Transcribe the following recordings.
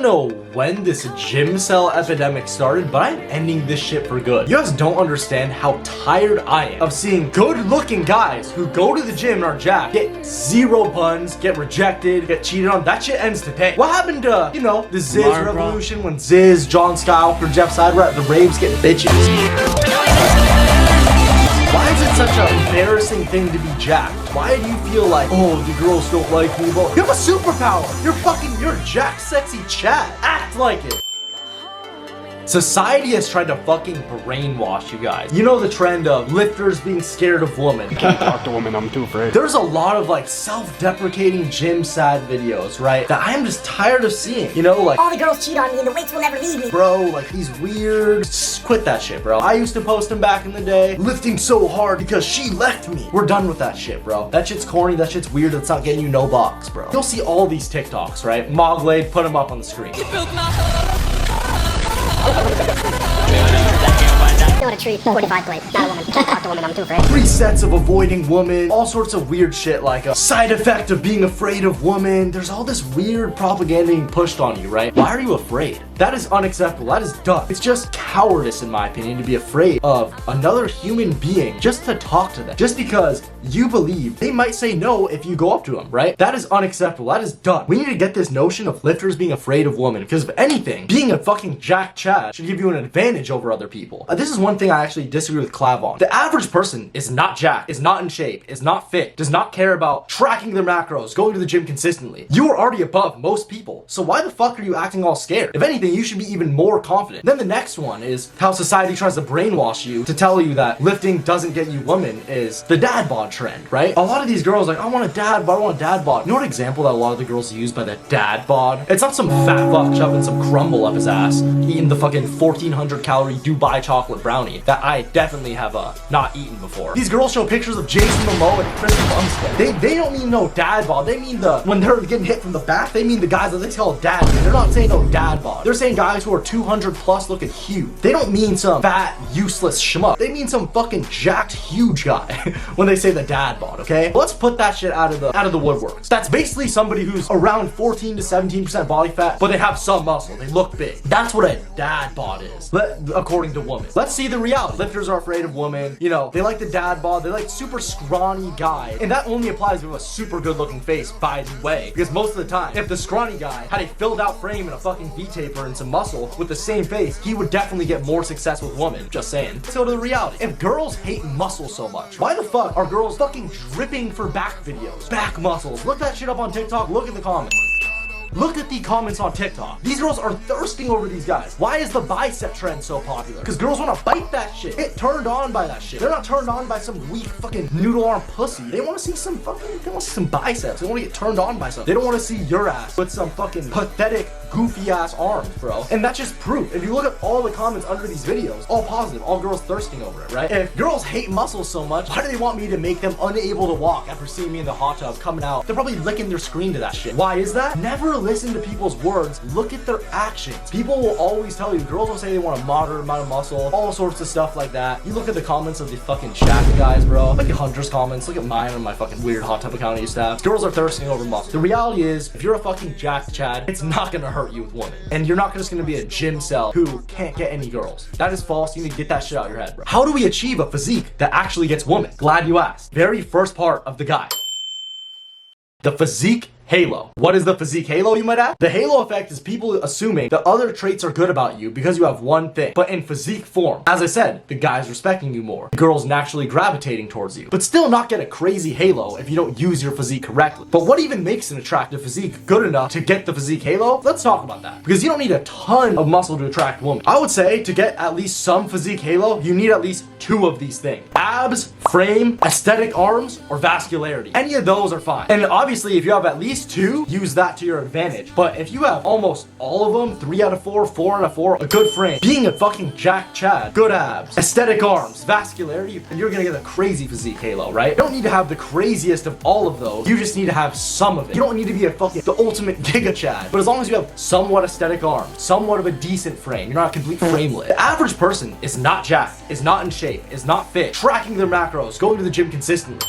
know when this GYMCEL epidemic started, but I'm ending this shit for good. You guys don't understand how tired I am of seeing good-looking guys who go to the gym and are jacked, get 0 buns, get rejected, get cheated on. That shit ends today. What happened to, you know, the Ziz revolution when Ziz, John Skywalker, Jeff Side were at the raves getting bitches? Why is it such an embarrassing thing to be jacked? Why do you feel like, oh, the girls don't like me? But you have a superpower. You're jacked sexy Chad. Act like it. Society has tried to fucking brainwash you guys. You know the trend of lifters being scared of women. I can't talk to women, I'm too afraid. There's a lot of like self-deprecating gym sad videos, right? That I'm just tired of seeing. You know, like, all the girls cheat on me and the weights will never leave me. Bro, like he's weird. Just quit that shit, bro. I used to post him back in the day. Lifting so hard because she left me. We're done with that shit, bro. That shit's corny, that shit's weird, that's not getting you no box, bro. You'll see all these TikToks, right? Moglade, put them up on the screen. Not a tree, 45 plate, not a woman. Can't talk to women, I'm too afraid. 3 sets of avoiding women, all sorts of weird shit like a side effect of being afraid of women. There's all this weird propaganda being pushed on you, right? Why are you afraid? That is unacceptable. That is dumb. It's just cowardice, in my opinion, to be afraid of another human being just to talk to them. Just because you believe they might say no if you go up to them, right? That is unacceptable. That is dumb. We need to get this notion of lifters being afraid of women, because if anything, being a fucking jack Chad should give you an advantage over other people. This is one thing I actually disagree with Clav on. The average person is not jacked, is not in shape, is not fit, does not care about tracking their macros, going to the gym consistently. You are already above most people. So why the fuck are you acting all scared? If anything, you should be even more confident. Then the next one is how society tries to brainwash you to tell you that lifting doesn't get you women is the dad bod trend, right? A lot of these girls are like, I want a dad bod, I want a dad bod. You know what example that a lot of the girls use by the dad bod? It's not some fat fuck shoving some crumble up his ass, eating the fucking 1400 calorie Dubai chocolate brownie that I definitely have not eaten before. These girls show pictures of Jason Momoa and Chris Bumstead. They don't mean no dad bod. They mean when they're getting hit from the back, they mean the guys that they call dad. They're not saying no dad bod. They're saying guys who are 200 plus looking huge. They don't mean some fat, useless schmuck. They mean some fucking jacked, huge guy when they say the dad bod, okay? Let's put that shit out of the woodworks. That's basically somebody who's around 14 to 17% body fat, but they have some muscle. They look big. That's what a dad bod is, according to women. Let's see the reality. Lifters are afraid of women. You know, they like the dad bod. They like super scrawny guys. And that only applies to a super good looking face, by the way. Because most of the time, if the scrawny guy had a filled out frame and a fucking V-taper and some muscle with the same face, he would definitely get more success with women. Just saying. Let's go to the reality. If girls hate muscle so much, why the fuck are girls fucking dripping for back videos? Back muscles. Look that shit up on TikTok. Look at the comments. Look at the comments on TikTok. These girls are thirsting over these guys. Why is the bicep trend so popular? Because girls want to bite that shit. Get turned on by that shit. They're not turned on by some weak fucking noodle arm pussy. They want to see some biceps. They want to get turned on by something. They don't want to see your ass with some fucking pathetic, goofy ass arms, bro. And that's just proof. If you look at all the comments under these videos, all positive, all girls thirsting over it, right? If girls hate muscles so much, why do they want me to make them unable to walk after seeing me in the hot tub coming out? They're probably licking their screen to that shit. Why is that? Never listen to people's words, look at their actions. People will always tell you, girls will say they want a moderate amount of muscle, all sorts of stuff like that. You look at the comments of the fucking Shaq guys, bro. Look at Hunter's comments, look at mine on my fucking weird hot tub account I used to have. Girls are thirsting over muscle. The reality is, if you're a fucking jacked Chad, it's not gonna hurt you with women. And you're not just gonna be a GYMCEL who can't get any girls. That is false. You need to get that shit out of your head, bro. How do we achieve a physique that actually gets women? Glad you asked. Very first part of the guide. The physique halo. What is the physique halo, you might ask? The halo effect is people assuming that other traits are good about you because you have one thing, but in physique form. As I said, the guys respecting you more, the girls naturally gravitating towards you, but still not get a crazy halo if you don't use your physique correctly. But what even makes an attractive physique good enough to get the physique halo? Let's talk about that. Because you don't need a ton of muscle to attract women. I would say to get at least some physique halo, you need at least 2 of these things. Abs, frame, aesthetic arms, or vascularity. Any of those are fine. And obviously, if you have at least 2, use that to your advantage. But if you have almost all of them, 3 out of 4, 4 out of 4, a good frame, being a fucking jack Chad, good abs, aesthetic arms, vascularity, and you're gonna get a crazy physique halo, right? You don't need to have the craziest of all of those. You just need to have some of it. You don't need to be the ultimate giga Chad. But as long as you have somewhat aesthetic arms, somewhat of a decent frame, you're not a complete framelit. The average person is not jacked, is not in shape, is not fit, tracking their macros, going to the gym consistently.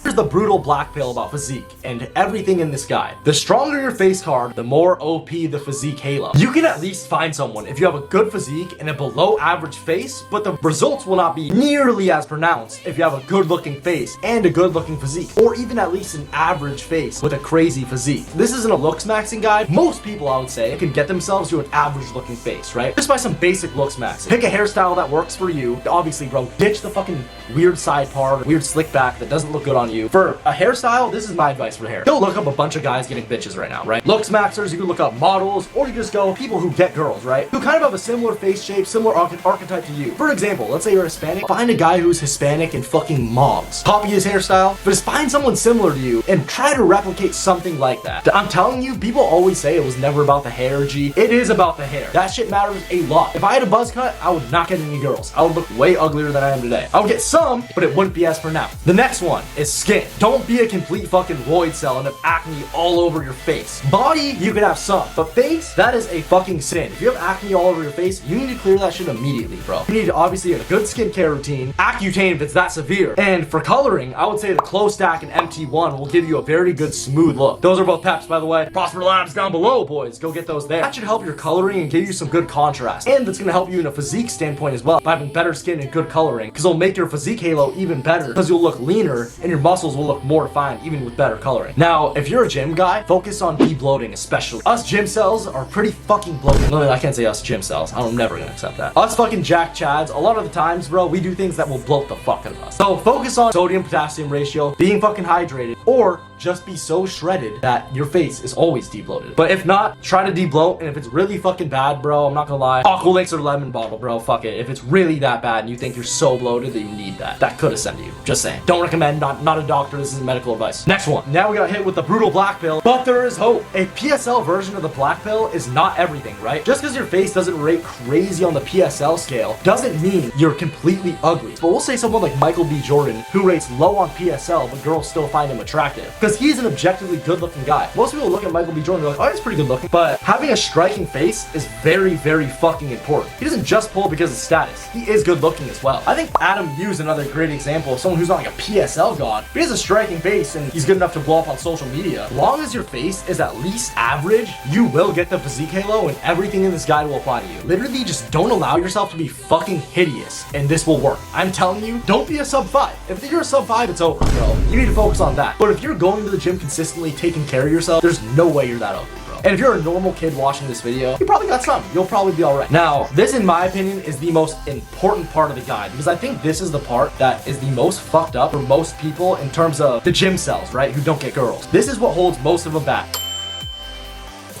Here's the brutal black pill about physique and everything in this guide. The stronger your face card, the more OP the physique halo. You can at least find someone if you have a good physique and a below average face, but the results will not be nearly as pronounced if you have a good looking face and a good looking physique, or even at least an average face with a crazy physique. This isn't a looks maxing guide. Most people, I would say, can get themselves to an average looking face, right? Just by some basic looks maxing. Pick a hairstyle that works for you. Obviously, bro, ditch the fucking weird side part, weird slick back that doesn't look good on you. For a hairstyle, this is my advice for hair. Go look up a bunch of guys getting bitches right now, right? Looks maxers, you can look up models, or you just go people who get girls, right? Who kind of have a similar face shape, similar archetype to you. For example, let's say you're Hispanic, find a guy who's Hispanic and fucking moms. Copy his hairstyle, but just find someone similar to you and try to replicate something like that. I'm telling you, people always say it was never about the hair, G. It is about the hair. That shit matters a lot. If I had a buzz cut, I would not get any girls. I would look way uglier than I am today. I would get some, but it wouldn't be as pronounced. The next one is skin. Don't be a complete fucking roid cell and have acne all over your face. Body, you can have some, but face, that is a fucking sin. If you have acne all over your face, you need to clear that shit immediately, bro. You need to obviously have a good skincare routine, Accutane if it's that severe, and for coloring, I would say the Close Stack and MT1 will give you a very good smooth look. Those are both peps, by the way. Prosper Labs down below, boys. Go get those there. That should help your coloring and give you some good contrast, and that's gonna help you in a physique standpoint as well by having better skin and good coloring, because it'll make your physique halo even better because you'll look leaner and your muscles will look more defined even with better coloring. Now, if you're a gym guy, focus on de-bloating especially. Us gym cells are pretty fucking bloated. Literally, I can't say us gym cells. I'm never gonna accept that. Us fucking jack chads, a lot of the times, bro, we do things that will bloat the fuck out of us. So focus on sodium potassium ratio, being fucking hydrated, or just be so shredded that your face is always de-bloated. But if not, try to de-bloat, and if it's really fucking bad, bro, I'm not gonna lie, Aqua or lemon bottle, bro, fuck it. If it's really that bad and you think you're so bloated that you need that could ascend you. Just saying. Don't recommend, not a doctor, this is medical advice. Next one. Now we got hit with the brutal black pill, but there is hope. A PSL version of the black pill is not everything, right? Just because your face doesn't rate crazy on the PSL scale doesn't mean you're completely ugly. But we'll say someone like Michael B. Jordan, who rates low on PSL, but girls still find him attractive. Because he's an objectively good looking guy. Most people look at Michael B. Jordan and they're like, oh, he's pretty good looking. But having a striking face is very, very fucking important. He doesn't just pull because of status. He is good looking as well. I think Adam Yu is another great example of someone who's not like a PSL god, but he has a striking face and he's good enough to blow up on social media. As long as your face is at least average, you will get the physique halo and everything in this guide will apply to you. Literally, just don't allow yourself to be fucking hideous and this will work. I'm telling you, don't be a sub 5. If you're a sub 5, it's over, bro. You need to focus on that. But if you're going to the gym consistently, taking care of yourself, there's no way you're that ugly, bro. And if you're a normal kid watching this video, you probably got something. You'll probably be all right. Now, this, in my opinion, is the most important part of the guide because I think this is the part that is the most fucked up for most people in terms of the gym cells, right, who don't get girls. This is what holds most of them back.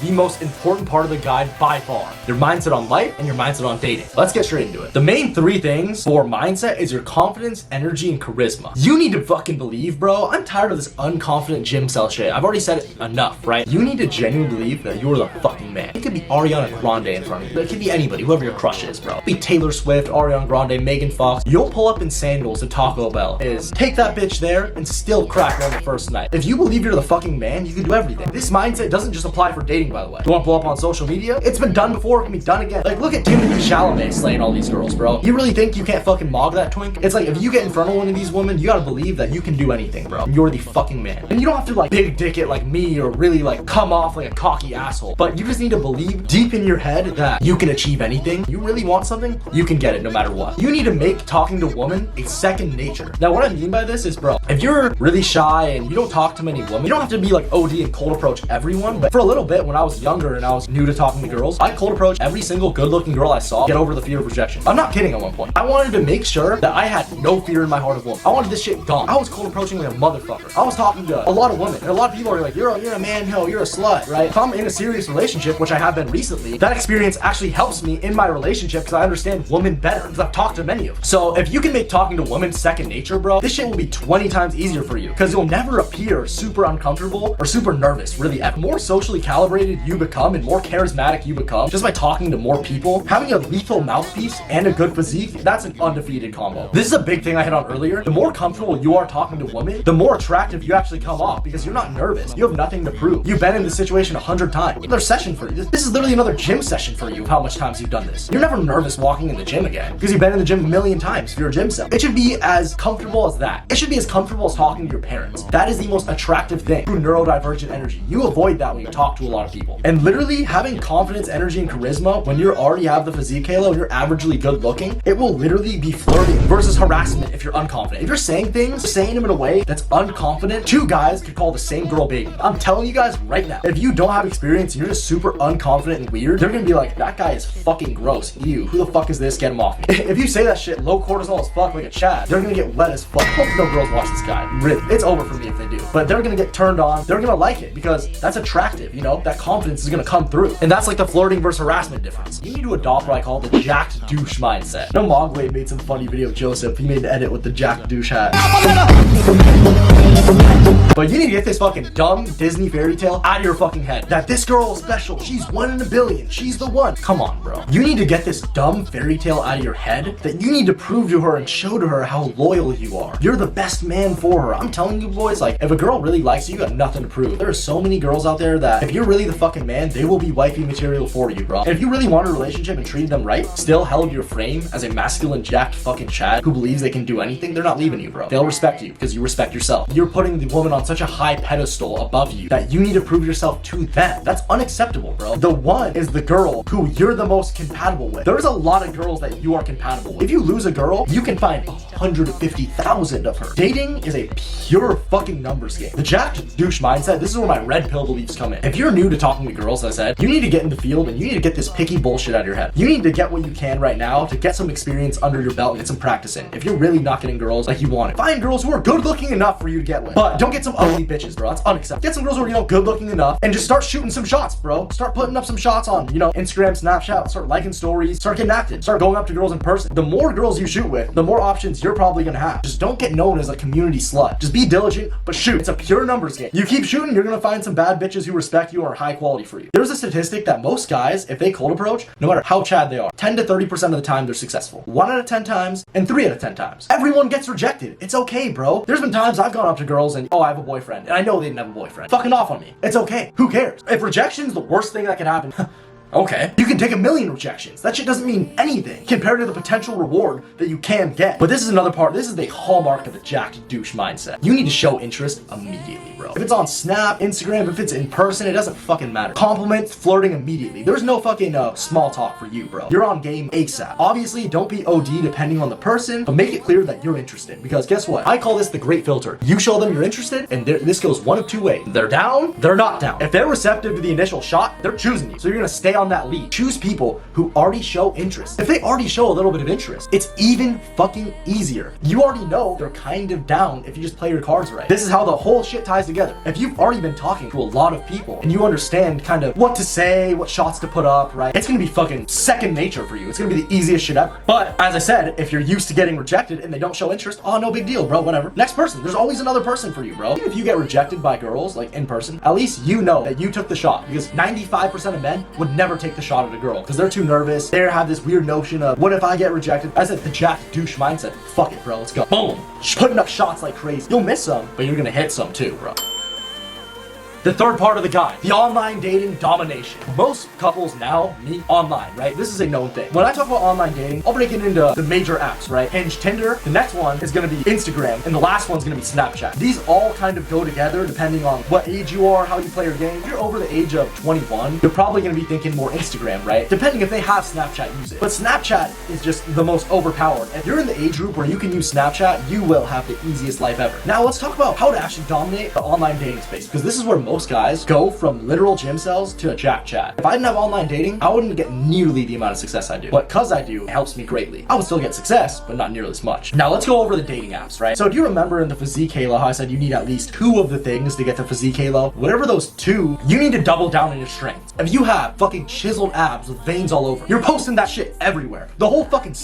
The most important part of the guide by far. Your mindset on life and your mindset on dating. Let's get straight into it. The main 3 things for mindset is your confidence, energy, and charisma. You need to fucking believe, bro. I'm tired of this unconfident gym cell shit. I've already said it enough, right? You need to genuinely believe that you're the fucking man. It could be Ariana Grande in front of you. It could be anybody, whoever your crush is, bro. It could be Taylor Swift, Ariana Grande, Megan Fox. You'll pull up in sandals to Taco Bell. Take that bitch there and still crack on the first night. If you believe you're the fucking man, you can do everything. This mindset doesn't just apply for dating, by the way. You want to blow up on social media? It's been done before, it can be done again. Like, look at Timothy Chalamet slaying all these girls, bro. You really think you can't fucking mog that twink? It's like, if you get in front of one of these women, you gotta believe that you can do anything, bro. You're the fucking man. And you don't have to, like, big dick it like me or really, like, come off like a cocky asshole. But you just need to believe deep in your head that you can achieve anything. You really want something, you can get it no matter what. You need to make talking to women a second nature. Now, what I mean by this is, bro, if you're really shy and you don't talk to many women, you don't have to be like OD and cold approach everyone, but for a little bit when I was younger and I was new to talking to girls, I cold approach every single good looking girl I saw, get over the fear of rejection. I'm not kidding at one point. I wanted to make sure that I had no fear in my heart of women. I wanted this shit gone. I was cold approaching like a motherfucker. I was talking to a lot of women, and a lot of people are like, you're a man, no, you're a slut, right? If I'm in a serious relationship, which I have been recently, that experience actually helps me in my relationship because I understand women better because I've talked to many of them. So if you can make talking to women second nature, bro, this shit will be 20 times easier for you because you'll never appear super uncomfortable or super nervous, really ever. The more socially calibrated you become and more charismatic you become just by talking to more people, having a lethal mouthpiece and a good physique, that's an undefeated combo. This is a big thing I hit on earlier. The more comfortable you are talking to women, the more attractive you actually come off because you're not nervous. You have nothing to prove. You've been in this situation 100 times. Another session for you. This is literally another gym session for you of how much times you've done this. You're never nervous walking in the gym again because you've been in the gym a million times if you're a gym cell. It should be as comfortable as that. It should be as comfortable comfortable as talking to your parents. That is the most attractive thing through neurodivergent energy. You avoid that when you talk to a lot of people. And literally having confidence, energy, and charisma when you already have the physique halo and you're averagely good looking, it will literally be flirting versus harassment if you're unconfident. If you're saying things, saying them in a way that's unconfident, two guys could call the same girl baby. I'm telling you guys right now, if you don't have experience and you're just super unconfident and weird, they're gonna be like, that guy is fucking gross. Ew, who the fuck is this? Get him off me. If you say that shit low cortisol as fuck like a Chad, they're gonna get wet as fuck. Hope no girls watch this guy. Really, it's over for me if they do. But they're gonna get turned on. They're gonna like it because that's attractive, you know? That confidence is gonna come through. And that's like the flirting versus harassment difference. You need to adopt what I call the jacked douche mindset. No, Mogwai made some funny video of Joseph. He made an edit with the jacked douche hat. But you need to get this fucking dumb Disney fairy tale out of your fucking head. That this girl is special. She's 1 in a billion. She's the one. Come on, bro. You need to get this dumb fairy tale out of your head that you need to prove to her and show to her how loyal you are. You're the best man for her. I'm telling you boys, like, if a girl really likes you, you got nothing to prove. There are so many girls out there that if you're really the fucking man, they will be wifey material for you, bro. And if you really want a relationship and treated them right, still held your frame as a masculine jacked fucking Chad who believes they can do anything, they're not leaving you, bro. They'll respect you because you respect yourself. You're putting the woman on such a high pedestal above you that you need to prove yourself to them. That's unacceptable, bro. The one is the girl who you're the most compatible with. There's a lot of girls that you are compatible with. If you lose a girl, you can find 150,000 of her. Dating is a pure fucking numbers game. The jacked douche mindset, this is where my red pill beliefs come in. If you're new to talking to girls, as I said, you need to get in the field and you need to get this picky bullshit out of your head. You need to get what you can right now to get some experience under your belt and get some practice in. If you're really not getting girls like you want it, find girls who are good looking enough for you to get with. But don't get some ugly bitches, bro. That's unacceptable. Get some girls who are, you know, good looking enough and just start shooting some shots, bro. Start putting up some shots on, you know, Instagram, Snapchat, start liking stories, start getting active, start going up to girls in person. The more girls you shoot with, the more options you're probably gonna have. Just don't get known as a community slut. Just be diligent, but shoot. It's a pure numbers game. You keep shooting, you're gonna find some bad bitches who respect you or are high quality for you. There's a statistic that most guys, if they cold approach, no matter how Chad they are, 10 to 30% of the time they're successful. 1 out of 10 times and 3 out of 10 times. Everyone gets rejected. It's okay, bro. There's been times I've gone up to girls and, oh, I have a boyfriend. And I know they didn't have a boyfriend. Fucking off on me. It's okay. Who cares? If rejection's the worst thing that can happen, okay. You can take 1,000,000 rejections. That shit doesn't mean anything compared to the potential reward that you can get. But this is another part. This is the hallmark of the jacked douche mindset. You need to show interest immediately, bro. If it's on Snap, Instagram, if it's in person, it doesn't fucking matter. Compliments, flirting immediately. There's no fucking small talk for you, bro. You're on game ASAP. Obviously, don't be OD depending on the person, but make it clear that you're interested. Because guess what? I call this the great filter. You show them you're interested, and this goes one of two ways. They're down, they're not down. If they're receptive to the initial shot, they're choosing you. So you're gonna stay on that lead. Choose people who already show interest. If they already show a little bit of interest, it's even fucking easier. You already know they're kind of down if you just play your cards right. This is how the whole shit ties together. If you've already been talking to a lot of people and you understand kind of what to say, what shots to put up, right? It's gonna be fucking second nature for you. It's gonna be the easiest shit ever. But as I said, if you're used to getting rejected and they don't show interest, oh, no big deal, bro, whatever. Next person. There's always another person for you, bro. Even if you get rejected by girls, like in person, at least you know that you took the shot, because 95% of men would never take the shot at a girl because they're too nervous. They have this weird notion of, what if I get rejected? I said the jacked douche mindset. Fuck it, bro. Let's go. Boom. Putting up shots like crazy. You'll miss some, but you're gonna hit some too, bro. The third part of the guide, the online dating domination. Most couples now meet online, right? This is a known thing. When I talk about online dating, I'll break it into the major apps, right? Hinge, Tinder. The next one is gonna be Instagram, and the last one's gonna be Snapchat. These all kind of go together depending on what age you are, how you play your game. If you're over the age of 21, you're probably gonna be thinking more Instagram, right? Depending if they have Snapchat, use it. But Snapchat is just the most overpowered. If you're in the age group where you can use Snapchat, you will have the easiest life ever. Now let's talk about how to actually dominate the online dating space, because this is where most guys go from literal GYMCELs to a jack chat. If I didn't have online dating, I wouldn't get nearly the amount of success I do. But cause I do, it helps me greatly. I would still get success, but not nearly as much. Now let's go over the dating apps, right? So do you remember in the Physique Halo how I said you need at least 2 of the things to get the Physique Halo? Whatever those 2, you need to double down on your strengths. If you have fucking chiseled abs with veins all over, you're posting that shit everywhere. The whole fucking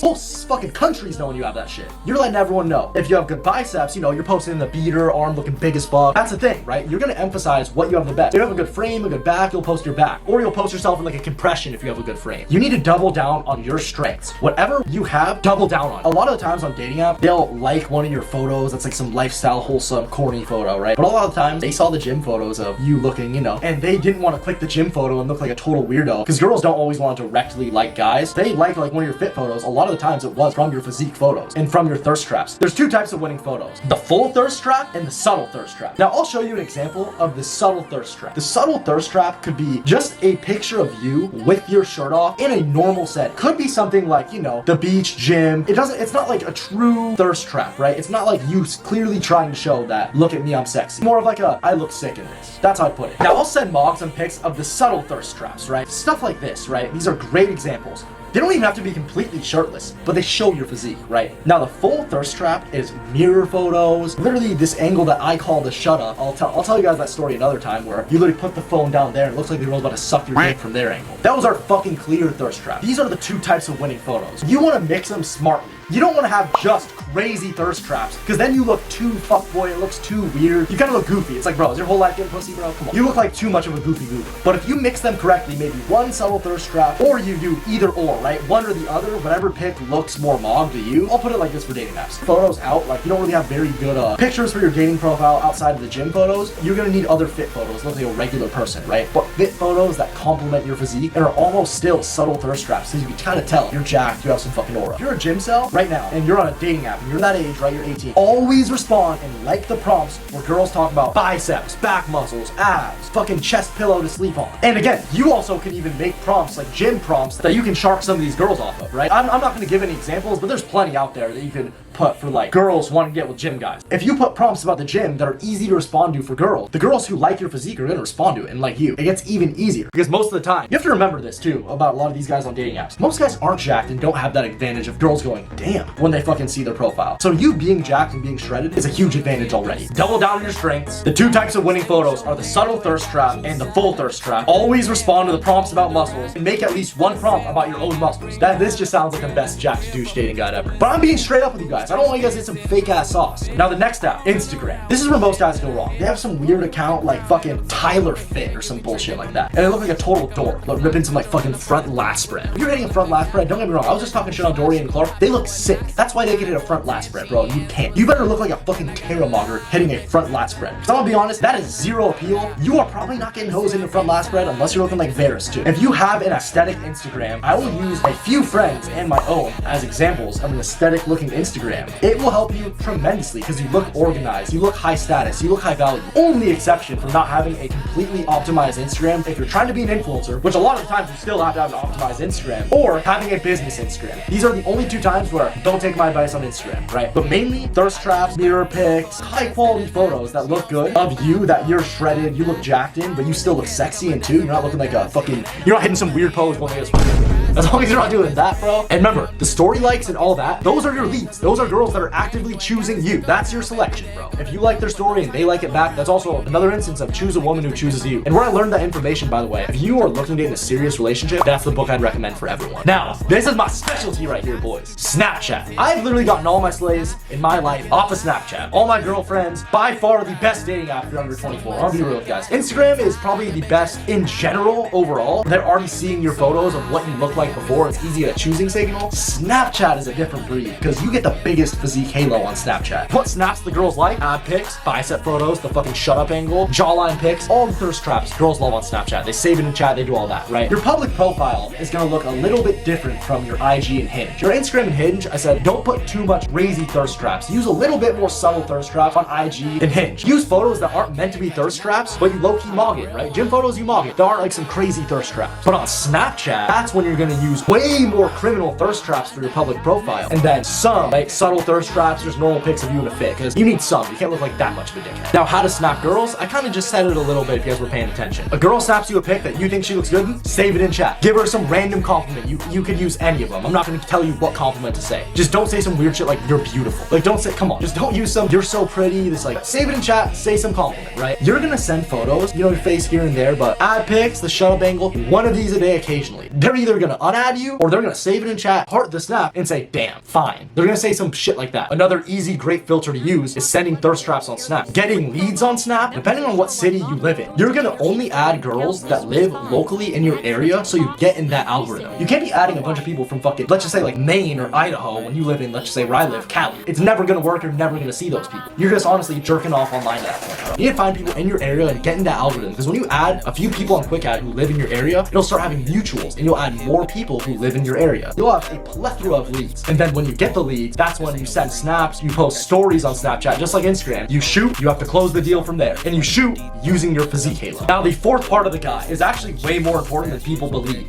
country's knowing you have that shit. You're letting everyone know. If you have good biceps, you know, you're posting in the beater, arm looking big as fuck. That's the thing, right? You're gonna emphasize what what you have the best. If you have a good frame, a good back, you'll post your back. Or you'll post yourself in like a compression if you have a good frame. You need to double down on your strengths. Whatever you have, double down on. A lot of the times on dating apps, they'll like one of your photos that's like some lifestyle, wholesome, corny photo, right? But a lot of the times, they saw the gym photos of you looking, you know, and they didn't want to click the gym photo and look like a total weirdo. Because girls don't always want to directly like guys. They like one of your fit photos. A lot of the times it was from your physique photos and from your thirst traps. There's two types of winning photos. The full thirst trap and the subtle thirst trap. Now I'll show you an example of the subtle thirst trap. The subtle thirst trap could be just a picture of you with your shirt off in a normal set. Could be something like, you know, the beach, gym. It's not like a true thirst trap, right? It's not like you clearly trying to show that, look at me, I'm sexy. More of like a, I look sick in this. That's how I put it. Now I'll send Mog some pics of the subtle thirst traps, right? Stuff like this, right? These are great examples. They don't even have to be completely shirtless, but they show your physique, right? Now the full thirst trap is mirror photos, literally this angle that I call the shut up. I'll tell you guys that story another time where you literally put the phone down there and it looks like the girl's about to suck your dick from their angle. That was our fucking clear thirst trap. These are the two types of winning photos. You want to mix them smartly. You don't want to have just crazy thirst traps, because then you look too fuckboy, it looks too weird. You kind of look goofy. It's like, bro, is your whole life getting pussy, bro? Come on. You look like too much of a goofy goober. But if you mix them correctly, maybe one subtle thirst trap, or you do either or, right? One or the other, whatever pic looks more Mog to you. I'll put it like this for dating apps. Photos out, like you don't really have very good pictures for your dating profile outside of the gym photos. You're gonna need other fit photos, look like a regular person, right? But fit photos that complement your physique and are almost still subtle thirst traps, so you can kind of tell you're jacked, you have some fucking aura. If you're a GYMCEL right now, and you're on a dating app, and you're that age, right? You're 18. Always respond and like the prompts where girls talk about biceps, back muscles, abs, fucking chest pillow to sleep on. And again, you also can even make prompts like gym prompts that you can shark some of these girls off of, right? I'm not gonna give any examples, but there's plenty out there that you can put for like girls wanting to get with gym guys. If you put prompts about the gym that are easy to respond to for girls, the girls who like your physique are gonna respond to it and like you. It gets even easier because most of the time, you have to remember this too about a lot of these guys on dating apps. Most guys aren't jacked and don't have that advantage of girls going, damn, when they fucking see their profile. So you being jacked and being shredded is a huge advantage already. Double down on your strengths. The two types of winning photos are the subtle thirst trap and the full thirst trap. Always respond to the prompts about muscles and make at least one prompt about your own muscles. This just sounds like the best jacked douche dating guide ever. But I'm being straight up with you guys. I don't want you guys to get some fake ass sauce. Now the next app, Instagram. This is where most guys go wrong. They have some weird account like fucking Tyler Fit or some bullshit like that. And they look like a total dork, but ripping some like fucking front lat spread. If you're hitting a front lat spread, don't get me wrong, I was just talking shit on Dorian and Clark. They look sick. That's why they can hit a front lat spread, bro. You can't. You better look like a fucking terramogger hitting a front lat spread. Because I'm gonna be honest, that is zero appeal. You are probably not getting hoes in a front lat spread unless you're looking like Varys too. If you have an aesthetic Instagram, I will use a few friends and my own as examples of an aesthetic looking Instagram. It will help you tremendously because you look organized, you look high status, you look high value. Only exception for not having a completely optimized Instagram, if you're trying to be an influencer, which a lot of the times you still have to have an optimized Instagram, or having a business Instagram. These are the only two times where don't take my advice on Instagram, right? But mainly thirst traps, mirror pics, high quality photos that look good of you, that you're shredded, you look jacked in, but you still look sexy in too. You're not looking like a fucking, you're not hitting some weird pose going like this. As long as you're not doing that, bro. And remember, the story likes and all that, those are your leads. Those are girls that are actively choosing you. That's your selection, bro. If you like their story and they like it back, that's also another instance of choose a woman who chooses you. And where I learned that information, by the way, if you are looking to get in a serious relationship, that's the book I'd recommend for everyone. Now, this is my specialty right here, boys. Snapchat. I've literally gotten all my slays in my life off of Snapchat. All my girlfriends, by far the best dating app if you're under 24. I'll be real with you guys. Instagram is probably the best in general overall. They're already seeing your photos of what you look like before. It's easy at choosing signal. Snapchat is a different breed because you get the biggest physique halo on Snapchat. What snaps the girls like? Ab pics, bicep photos, the fucking shut up angle, jawline pics, all the thirst traps girls love on Snapchat. They save it in chat, they do all that, right? Your public profile is gonna look a little bit different from your IG and Hinge. Your Instagram and Hinge, I said, don't put too much crazy thirst traps. Use a little bit more subtle thirst traps on IG and Hinge. Use photos that aren't meant to be thirst traps, but you low-key mog it, right? Gym photos, you mog it. There aren't like some crazy thirst traps. But on Snapchat, that's when you're gonna use way more criminal thirst traps for your public profile. And then some, like subtle thirst traps, just normal pics of you in a fit, because you need some. You can't look like that much of a dickhead. Now, how to snap girls? I kind of just said it a little bit if you guys were paying attention. A girl snaps you a pic that you think she looks good in, save it in chat. Give her some random compliment. You could use any of them. I'm not gonna tell you what compliment to say. Just don't say some weird shit like, you're beautiful. Like, don't say, come on. Just don't use some, you're so pretty. This like, save it in chat, say some compliment, right? You're gonna send photos, you know, your face here and there, but ad pics, the shut up angle, one of these a day occasionally. They're either gonna unadd you, or they're gonna save it in chat, heart the snap, and say, damn, fine. They're gonna say some shit like that. Another easy, great filter to use is sending thirst traps on Snap. Getting leads on Snap, depending on what city you live in, you're gonna only add girls that live locally in your area, so you get in that algorithm. You can't be adding a bunch of people from fucking, let's just say like Maine or Idaho when you live in, let's just say where I live, Cali. It's never gonna work. You're never gonna see those people. You're just honestly jerking off online at that point. You need to find people in your area and get in that algorithm, because when you add a few people on Quick Add who live in your area, it'll start having mutuals, and you'll add more people who live in your area. You'll have a plethora of leads, and then when you get the leads, that's when you send snaps, you post stories on Snapchat, just like Instagram. You shoot, you have to close the deal from there, and you shoot using your physique halo. Now, the fourth part of the guy is actually way more important than people believe.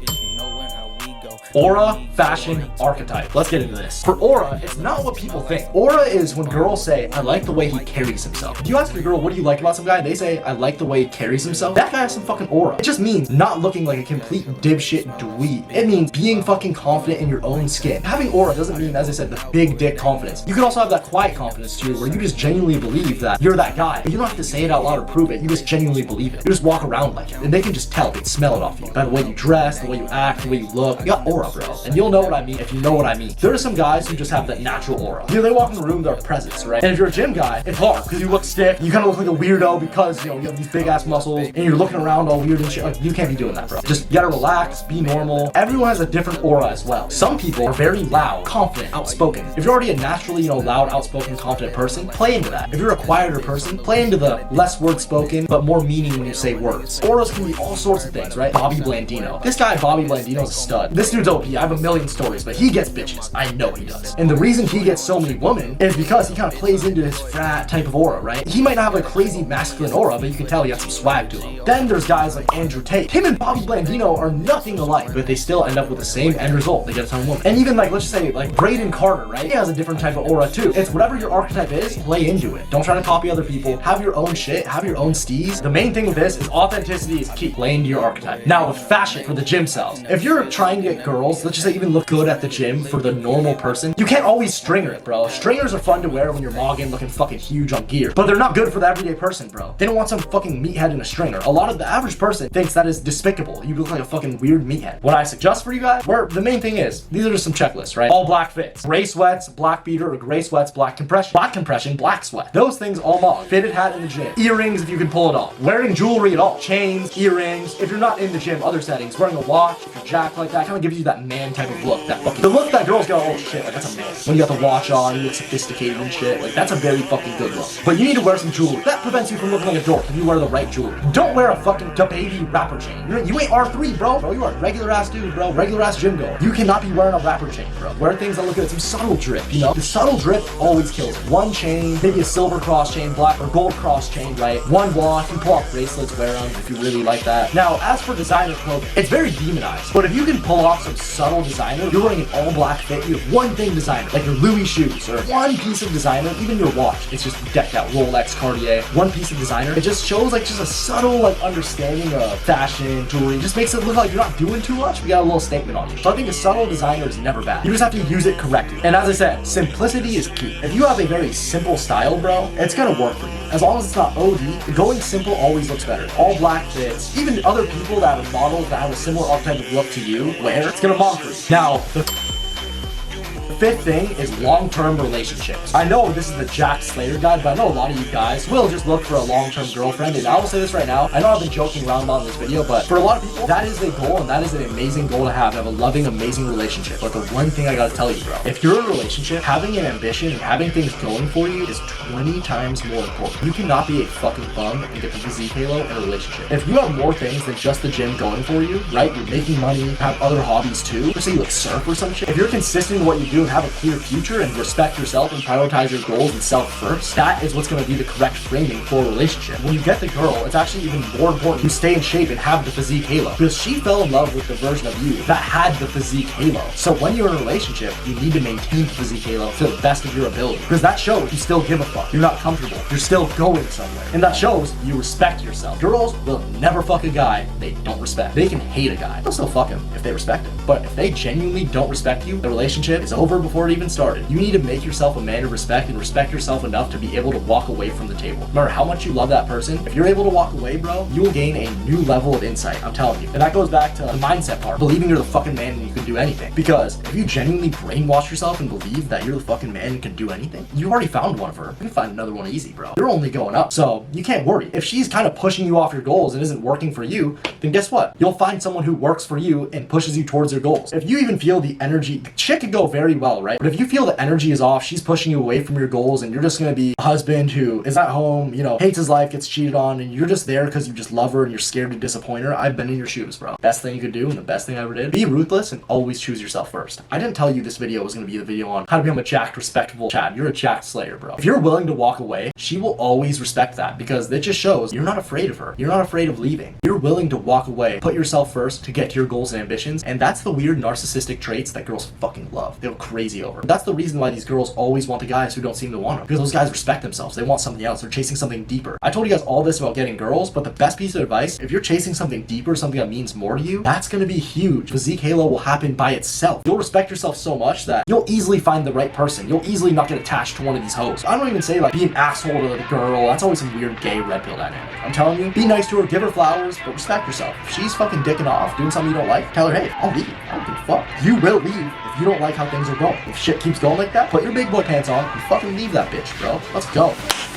Aura, fashion, archetype. Let's get into this. For aura, it's not what people think. Aura is when girls say, I like the way he carries himself. If you ask a girl, what do you like about some guy? They say, I like the way he carries himself. That guy has some fucking aura. It just means not looking like a complete dipshit dweeb. It means being fucking confident in your own skin. Having aura doesn't mean, as I said, the big dick confidence. You can also have that quiet confidence too, where you just genuinely believe that you're that guy. But you don't have to say it out loud or prove it. You just genuinely believe it. You just walk around like it. And they can just tell, they can smell it off you. By the way you dress, the way you act, the way you look. You got aura, bro. And you'll know what I mean if you know what I mean. There are some guys who just have that natural aura. You know, they walk in the room, they're a presence, right? And if you're a gym guy, it's hard because you look stiff. You kind of look like a weirdo because, you know, you have these big ass muscles and you're looking around all weird and shit. Like, you can't be doing that, bro. Just you gotta relax, be normal. Everyone has a different aura as well. Some people are very loud, confident, outspoken. If you're already a naturally, you know, loud, outspoken, confident person, play into that. If you're a quieter person, play into the less word spoken, but more meaning when you say words. Auras can be all sorts of things, right? Bobby Blandino. This guy, Bobby Blandino, is a stud. This dude's OP. I have a million stories, but he gets bitches. I know he does. And the reason he gets so many women is because he kind of plays into his frat type of aura, right? He might not have a crazy masculine aura, but you can tell he got some swag to him. Then there's guys like Andrew Tate. Him and Bobby Blandino are nothing alike, but they still end up with the same end result. They get a ton of women. And even like, let's just say like Braden Carter, right? He has a different type of aura too. It's whatever your archetype is, play into it. Don't try to copy other people. Have your own shit, have your own steez. The main thing with this is authenticity is key. Play into your archetype. Now with fashion for the gym cells, if you're trying to get girls, let's just say even look good at the gym for the normal person, you can't always stringer it, bro. Stringers are fun to wear when you're mogging looking fucking huge on gear, but they're not good for the everyday person, bro. They don't want some fucking meathead in a stringer. A lot of the average person thinks that is despicable. You look like a fucking weird meathead. What I suggest for you guys, where the main thing is, these are just some checklists, right? All black fits, gray sweats, black beater, or gray sweats, black compression, black sweat. Those things all mog. Fitted hat in the gym. Earrings if you can pull it off. Wearing jewelry at all. Chains, earrings. If you're not in the gym, other settings, wearing a watch, if you're jacked like that, kind of gives you that man type of look. That fucking, the look that girls go, oh shit, like that's a man. When you got the watch on, you look sophisticated and shit, like that's a very fucking good look. But you need to wear some jewelry. That prevents you from looking like a dork if you wear the right jewelry. Don't wear a fucking baby rapper chain. You ain't R3, bro. Bro, you are a regular ass dude, bro. Regular ass gym goer. You cannot be wearing a rapper chain, bro. Wear things that look good. Some subtle drip, you know? The subtle drip always kills it. One chain, maybe a silver cross chain, black or gold cross chain, right? One watch, you pull off bracelets, wear them if you really like that. Now, as for designer clothing, it's very demonized. But if you can pull off some subtle designer, you're wearing an all black fit, you have one thing designer, like your Louis shoes, or one piece of designer, even your watch, it's just decked out, Rolex, Cartier, one piece of designer, it just shows like just a subtle like understanding of fashion, jewelry, it just makes it look like you're not doing too much, we got a little statement on you. So I think a subtle designer is never bad. You just have to use it correctly. And as I said, simplicity is key. If you have a very simple style, bro, it's gonna work for you. As long as it's not OD, going simple always looks better. All black fits, even other people that are models that have a similar archetype of look to you wear, it's gonna mom for you. Now, the fifth thing is long-term relationships. I know this is the Jacked SLAYER guide, but I know a lot of you guys will just look for a long-term girlfriend, and I will say this right now, I know I've been joking around about this video, but for a lot of people, that is a goal, and that is an amazing goal to have a loving, amazing relationship. But the one thing I gotta tell you, bro, if you're in a relationship, having an ambition and having things going for you is 20 times more important. You cannot be a fucking bum and get the physique halo in a relationship. If you have more things than just the gym going for you, right, you're making money, have other hobbies too, let's say you like surf or some shit, if you're consistent in what you do and have a clear future and respect yourself and prioritize your goals and self first, that is what's going to be the correct framing for a relationship. When you get the girl, it's actually even more important to stay in shape and have the physique halo, because she fell in love with the version of you that had the physique halo. So when you're in a relationship, you need to maintain the physique halo to the best of your ability, because that shows you still give a fuck. You're not comfortable. You're still going somewhere. And that shows you respect yourself. Girls will never fuck a guy they don't respect. They can hate a guy. They'll still fuck him if they respect him. But if they genuinely don't respect you, the relationship is over. over before it even started. You need to make yourself a man of respect and respect yourself enough to be able to walk away from the table. Remember how much you love that person. If you're able to walk away, bro, you will gain a new level of insight. I'm telling you. And that goes back to the mindset part. Believing you're the fucking man and you can do anything. Because if you genuinely brainwash yourself and believe that you're the fucking man and can do anything, you already found one of her. You can find another one easy, bro. You're only going up. So you can't worry. If she's kind of pushing you off your goals and isn't working for you, then guess what? You'll find someone who works for you and pushes you towards your goals. If you even feel the energy, the shit could go very well, right? But if you feel the energy is off, she's pushing you away from your goals and you're just gonna be a husband who is at home, you know, hates his life, gets cheated on, and you're just there because you just love her and you're scared to disappoint her. I've been in your shoes, bro. Best thing you could do and the best thing I ever did, be ruthless and always choose yourself first. I didn't tell you this video was gonna be the video on how to become a jacked, respectable Chad. You're a jacked slayer, bro. If you're willing to walk away, she will always respect that because it just shows you're not afraid of her. You're not afraid of leaving. You're willing to walk away, put yourself first to get to your goals and ambitions, and that's the weird narcissistic traits that girls fucking love. They go crazy over. That's the reason why these girls always want the guys who don't seem to want them, because those guys respect themselves. They want something else. They're chasing something deeper. I told you guys all this about getting girls, but the best piece of advice, if you're chasing something deeper, something that means more to you, that's gonna be huge. Physique halo will happen by itself. You'll respect yourself so much that you'll easily find the right person. You'll easily not get attached to one of these hoes. I don't even say like be an asshole to the girl. That's always some weird gay red pill dynamic. I'm telling you, be nice to her, give her flowers, but respect yourself. If she's fucking dicking off, doing something you don't like, tell her, hey, I'll leave. I don't give a fuck. You will leave if you don't like how things are going. If shit keeps going like that, put your big boy pants on and fucking leave that bitch, bro. Let's go.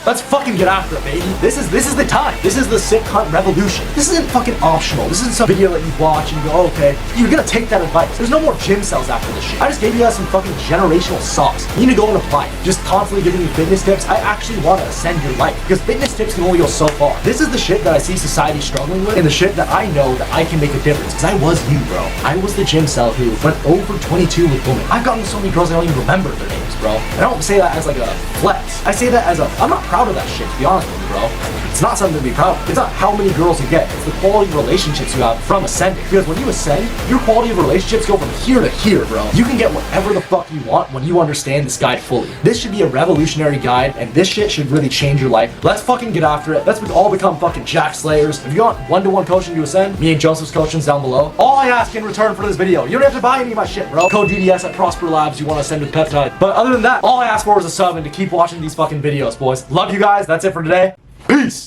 Let's fucking get after it, baby. This is the time. This is the sick cunt revolution. This isn't fucking optional. This isn't some video that you watch and you go, okay, you're gonna take that advice. There's no more gym cells after this shit. I just gave you guys some fucking generational sauce. You need to go and apply it. Just constantly giving you fitness tips. I actually want to ascend your life because fitness tips can only go so far. This is the shit that I see society struggling with and the shit that I know that I can make a difference because I was you, bro. I was the gym cell who went over 22 with women. I've gotten so many girls I don't even remember their names, bro. I don't say that as like a flex. I say that as a, I'm not proud of that shit, to be honest with you, bro. It's not something to be proud of. It's not how many girls you get. It's the quality of relationships you have from ascending. Because when you ascend, your quality of relationships go from here to here, bro. You can get whatever the fuck you want when you understand this guide fully. This should be a revolutionary guide, and this shit should really change your life. Let's fucking get after it. Let's all become fucking jack slayers. If you want one-to-one coaching to ascend, me and Joseph's coaching's down below. All I ask in return for this video, you don't have to buy any of my shit, bro. Code DDS at Prosper Labs, you want to ascend with peptide. But other than that, all I ask for is a sub and to keep watching these fucking videos, boys. Love you guys. That's it for today. Peace.